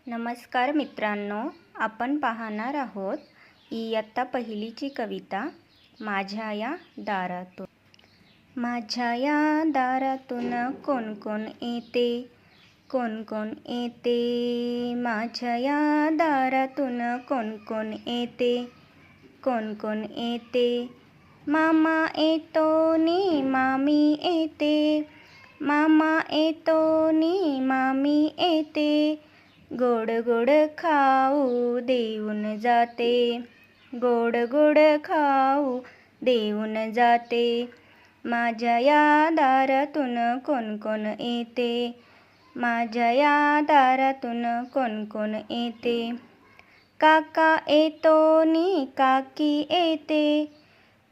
नमस्कार मित्रांनो, आपण पाहणार आहोत इयत्ता पहिलीची कविता माझ्या या दारातून. माझ्या या दारातून कोण कोण येते, कोण कोण येते. माझ्या या दारातून कोण कोण येते, कोण कोण येते. मामा येतो नी मामी येते, मामा येतो नी मामी येते. गोड गोड खाऊ देऊन जाते, गोड गोड खाऊ देऊन जाते. माझ्या या दारातून कोण कोण येते, माझ्या या दारातून कोण कोण येते. काका येतो नी काकी येते,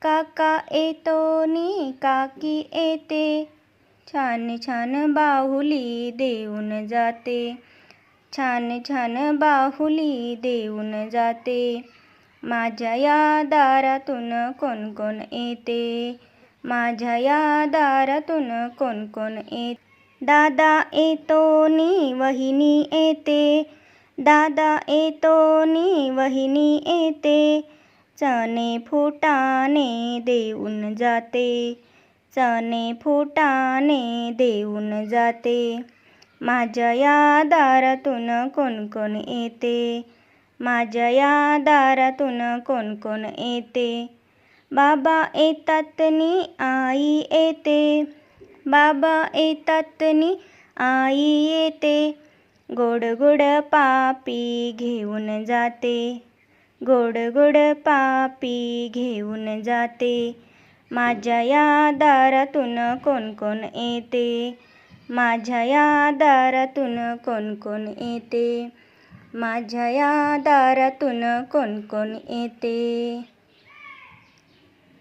काका येतो नी काकी येते. छान छान बाहुली देऊन जाते, छान छान बाहुली देऊन जाते. माझ्या या दारातून कोण कोण येते, माझ्या या दारातून कोण कोण येते. दादा येतो नी वहिनी येते, दादा येतो नी वहिनी येते. चणे फुटाणे देऊन जाते, चणे फुटाणे देऊन जाते. माझ्या या दारातून कोण कोण येते, माझ्या या दारातून कोण कोण येते. बाबा येतात नी आई येते, बाबा येतात नी आई येते. गोड गोड पापी घेऊन जाते, गोड गोड पापी घेऊन जाते. माझ्या या दारातून कोण कोण येते, माझ्या या दारातून कोण कोण येते. माझ्या या दारातून कोण कोण येते.